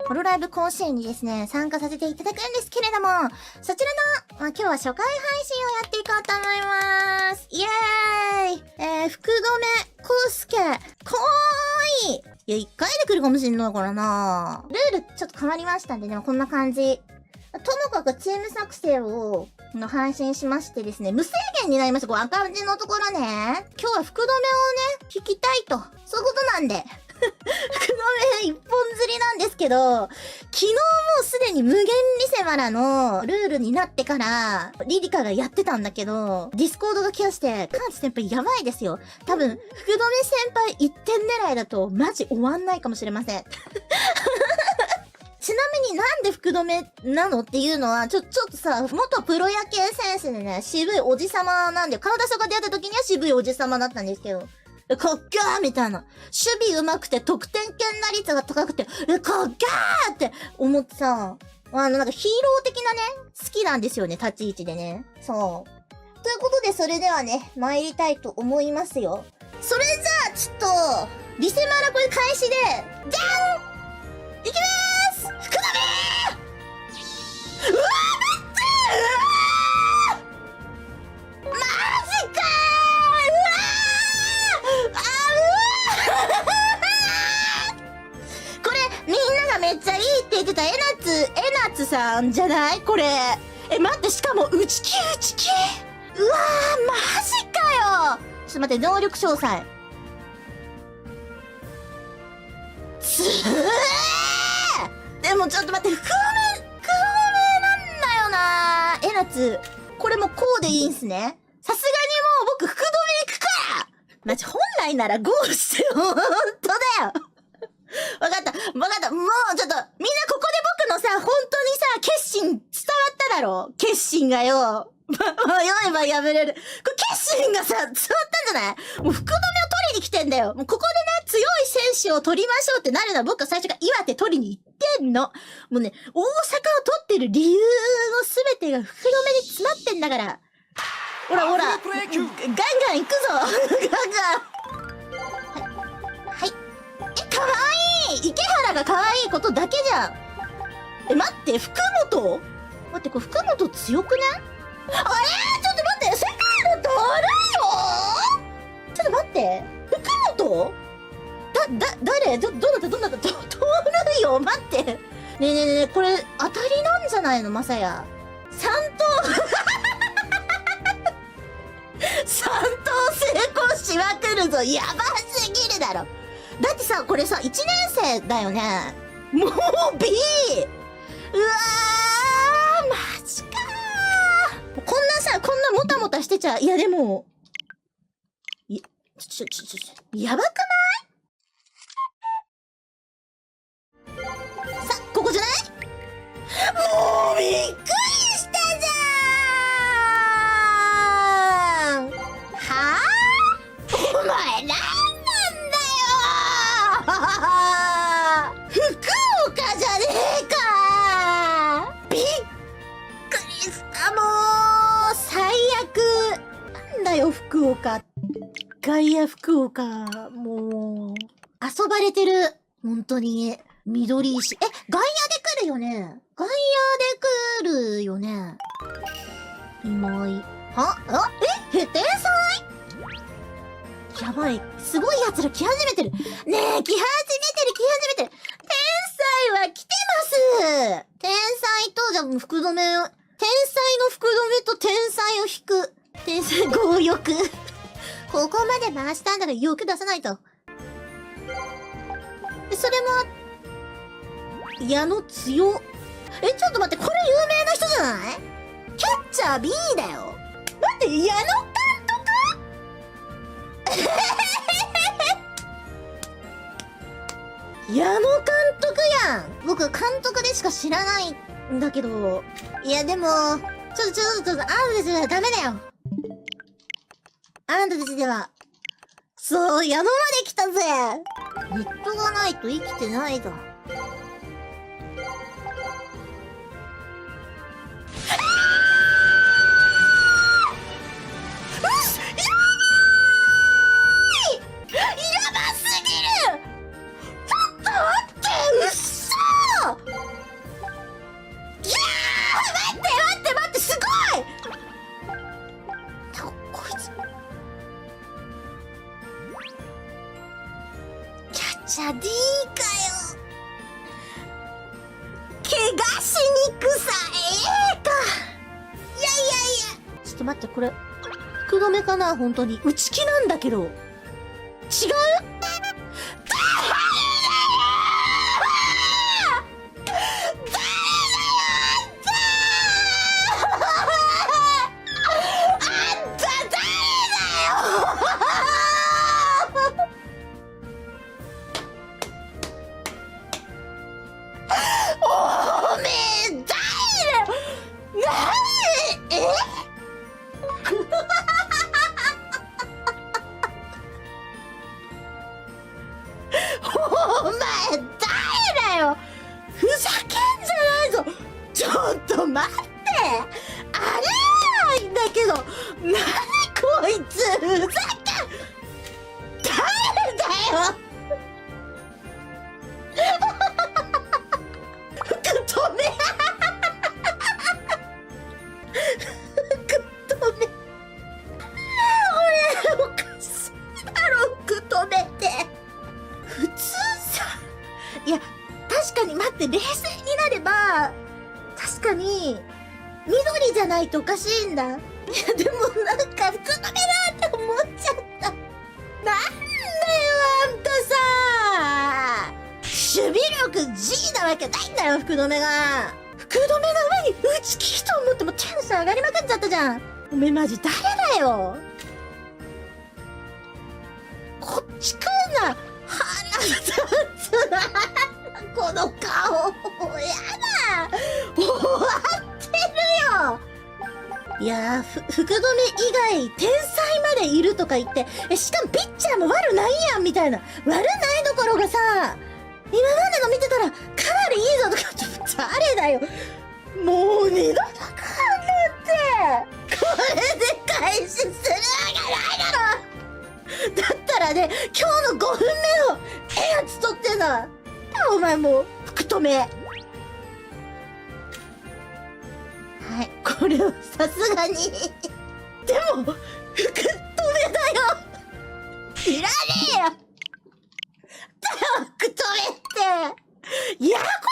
ホロライブ甲子園にですね、参加させていただくんですけれども、そちらの、今日は初回配信をやっていこうと思います。イエーイ福留康介かわいい。いや、1回で来るかもしんないからな。ルールちょっと変わりましたんでね、こんな感じ。ともかくチーム作成を配信しましてですね、無制限になりました。こう赤字のところね。今日は福留をね、引きたいと。そういうことなんで。福留一本釣りなんですけど、昨日もうすでに無限リセマラのルールになってから、リリカがやってたんだけど、ディスコードが来やして、カンチ先輩やばいですよ。多分、福留先輩1点狙いだと、マジ終わんないかもしれません。ちなみになんで福留なのっていうのは、ちょっとさ、元プロ野球選手でね、渋いおじさまなんで、顔出しとか出会った時には渋いおじさまだったんですけど、かっけーみたいな。守備上手くて得点圏打率が高くて、かっけーって思ってさ、なんかヒーロー的なね、好きなんですよね、立ち位置でね。そう。ということで、それではね、参りたいと思いますよ。それじゃあ、ちょっと、リセマラこれ開始で、じゃんいきまーす福留うわー待ってうわーマジかーうわーこれ、みんながめっちゃいいって言ってたえなつさんじゃないこれ。待って、しかも、打ち切うわー、マジかよちょっと待って、能力詳細。でもちょっと待って、福留なんだよなえなつ。これもこうでいいんすね。さすがにもう僕福留行くからマジ本来ならゴールしてよ。ほんとだよ。わかった。もうちょっと、みんなここで僕のさ、本当にさ、決心伝わっただろ決心がよ。読めば破れる。これ決心がさ、伝わったんじゃないもう福留を取りに来てんだよ。もうここでね、強い選手を取りましょうってなるのは僕は最初から岩手取りに行ってんの。もうね、大阪を取ってる理由の全てが福留に詰まってんだから。ほら、ガンガン行くぞガンガン。はい。かわいい池原がかわいいことだけじゃん。待って、福本待って、これ福本強くねあれちょっと待って世界の誰よちょっと待って福本誰どなた通るよ待ってねえこれ当たりなんじゃないのまさや3投3投成功しまくるぞやばすぎるだろだってさこれさ1年生だよねもう B うわーマジかこんなもたもたしてちゃ、いやでも、やばくないさ、ここじゃないもうびっくりしたじゃんはぁお前なんだよ福岡じゃねえかびっくりしたもう最悪なんだよ福岡外野福岡もう遊ばれてる本当に緑石外野で来るよね外野で来るよね今井天才やばいすごい奴ら来始めてるねえ来始めてる天才は来てます天才とじゃあ福留天才の福留と天才を引く天才強欲ここまで回したんだから欲出さないとそれも矢野強ちょっと待ってこれ有名な人じゃないキャッチャー B だよ待って矢野監督矢野監督やん僕監督でしか知らないんだけどいやでもちょっとあんたたちではダメだよあんたたちではそう矢野まで来たぜネットがないと生きてないだやばすぎるちょっと待ってうっそーがし肉さか。いやいやいや。ちょっと待って、これ、福留かな本当に。内気なんだけど。違うお前誰だよ。ふざけんじゃないぞ。ちょっと待って。あれはいいんだけど、何こいつふざけん。誰だよ。福留福留俺おかしいだろ福留って普通さ。いや確かに待って、冷静になれば確かに緑じゃないとおかしいんだ。いやでもなんか福留だって思っちゃった。なんだよあんたさ、守備力 G なわけないんだよ福留が。福留の上に内気と思ってもテンション上がりまくっちゃったじゃん。おめえマジ誰だよ。こっち来んな。腹立つなこの顔。やだ終わってるよ。いやー、福留以外天才までいるとか言って、しかもピッチャーも悪ないやんみたいな。悪ないどころがさ、今までの見てたらかなりいいぞとか。ちょっと誰だよ。もう二度と来んなって。これで開始するわけないだろ。だったらね、今日の5分目の絵やつ撮ってんだ。お前もう福留。はい、これをさすがにでも福留だよ。いらねえよ。だよ福留ってややこ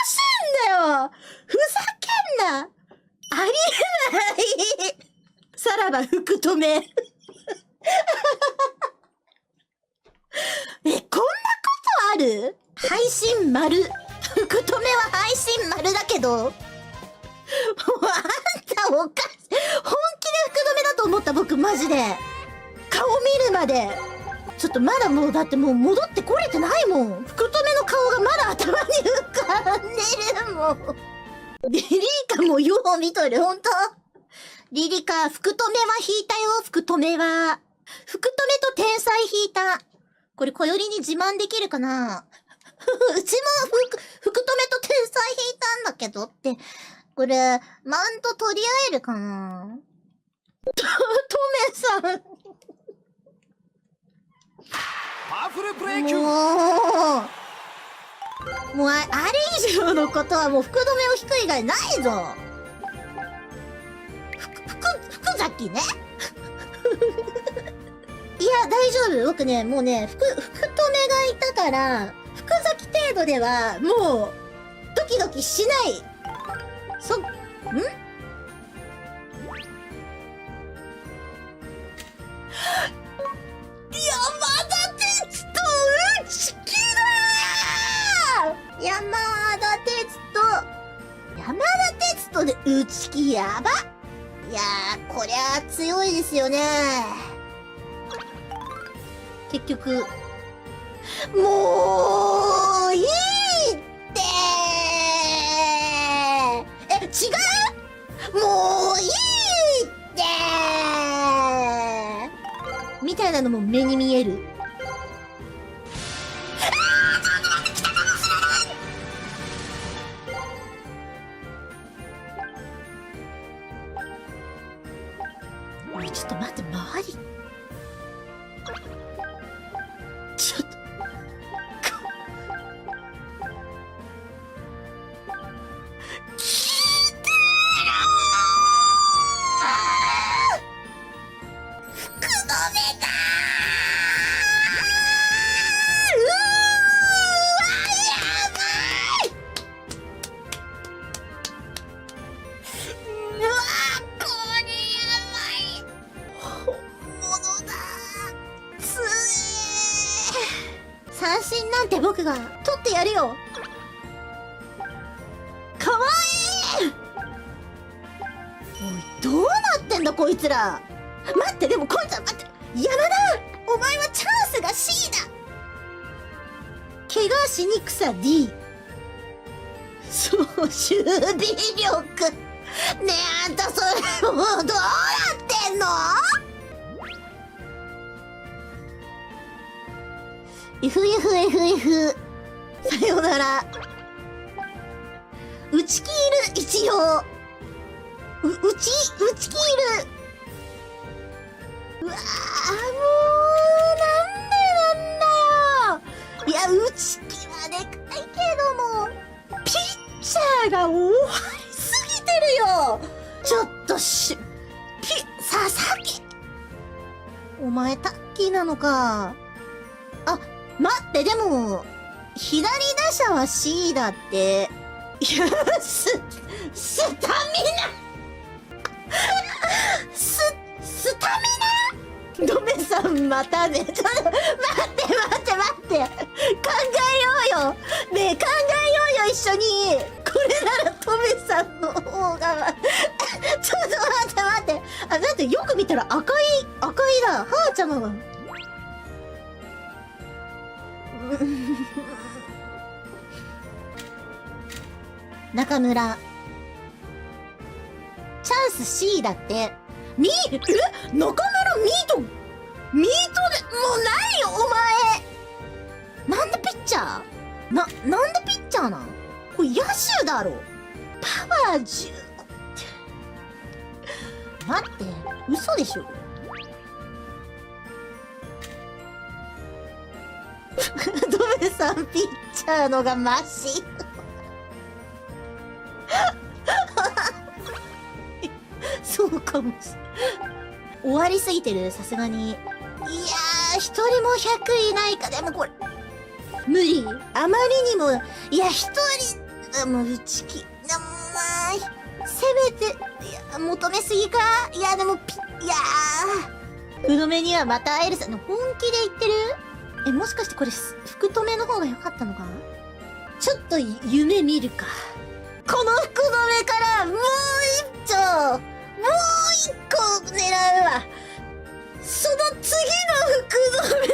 しいんだよ。ふざけんな。ありえない。さらば福留こんなことある？配信丸。福留は配信丸だけど、もうあんたおかしい。本気で福留だと思った僕マジで。顔見るまで。ちょっとまだもうだってもう戻ってこれてないもん。福留の顔がまだ頭に浮かんでるもん。リリカもよう見とる、ほんと。リリカ、福留は引いたよ、福留は。福留と天才引いた。これ小寄りに自慢できるかな。うちも福留と天才引いたんだけどって。これ、マウント取り合えるかな。トメさん。パワフルプレイ級。もうあれ以上のことはもう福留を引く以外ないぞ。福崎ね。いや大丈夫。僕ねもうね福留がいたから福崎程度ではもうドキドキしない。山田哲人内気だー。山田哲人で内気やば。いやーこりゃ強いですよね。結局もういいってー。違う。もういいってーみたいなのも目に見える。ちょっと待って、周りちょっと聞いてる福留だー。うわやばい。僕が取ってやるよ。かわいい。おい、どうなってんだこいつら。待って、でもこいつは、待って、山田、お前はチャンスが C だ。怪我しにくさ D。そう、守備力。ねえ、あんたそれもうどうなってんの？FFFF。さよなら。打ち切る、一応。打ち切る。うわぁ、もう、なんでなんだよ。いや、打ち切はでかいけども、ピッチャーが大張りすぎてるよ。ちょっと佐々木。お前タッキーなのか。あ、待って、でも、左打者は C だって。いや、スタミナスタミナドメさんまたね。ちょっと、待って。考えようよ。ねえ、考えようよ、一緒に。これならトメさんの方が、ちょっと待って。あ、だってよく見たら赤いだ。はーちゃまが。中村。チャンス C だって。中村ミートで、もうないよ、お前。なんでピッチャーなんでピッチャーなんこれ野手だろ。パワー15。待って、嘘でしょ。ドメさんピッチャーのがマシ。そうかもしれない。終わりすぎてる、さすがに。いやー、一人も100いないか。でもこれ、無理。あまりにも、いや、一人、もう打ち切、せめて、いや、求めすぎか。いや、でも、いやー、福留にはまた会えるさ。本気で言ってる？もしかしてこれ、福留の方が良かったのか？ちょっと夢見るか。この福留からもう一丁、もう一個狙うわ。その次の福留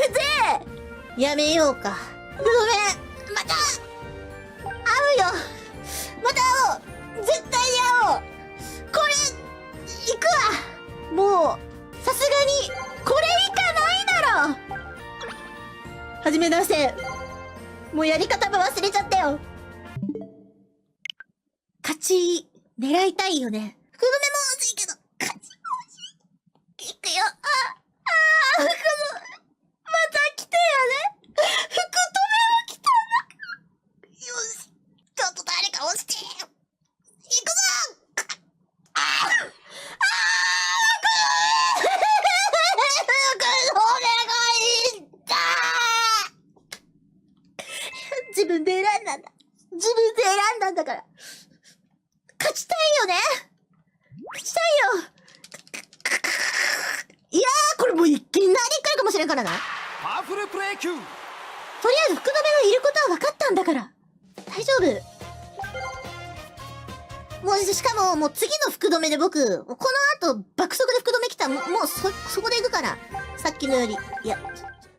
で、やめようか。福留、また、会うよ。また会おう。絶対に会おう。これ、行くわ。もう、さすがに、これ以下ないだろ。はじめまして。もうやり方も忘れちゃったよ。勝ち、狙いたいよね。福留も欲しいけど、勝ちも欲しい。行くよ。福留、また来てやね。福留も来たんだ。よし。ちょっと誰か押して。行くぞ。自分で選んだんだ。自分で選んだんだから。勝ちたいよね。勝ちたいよ。いやー、これもういきなり来るかもしれんからな。パワフルプロ野球。とりあえず福留がいることは分かったんだから。大丈夫。もう、しかも、もう次の福留で僕、この後爆速で福留来たらもうそこで行くから。さっきのより。いや、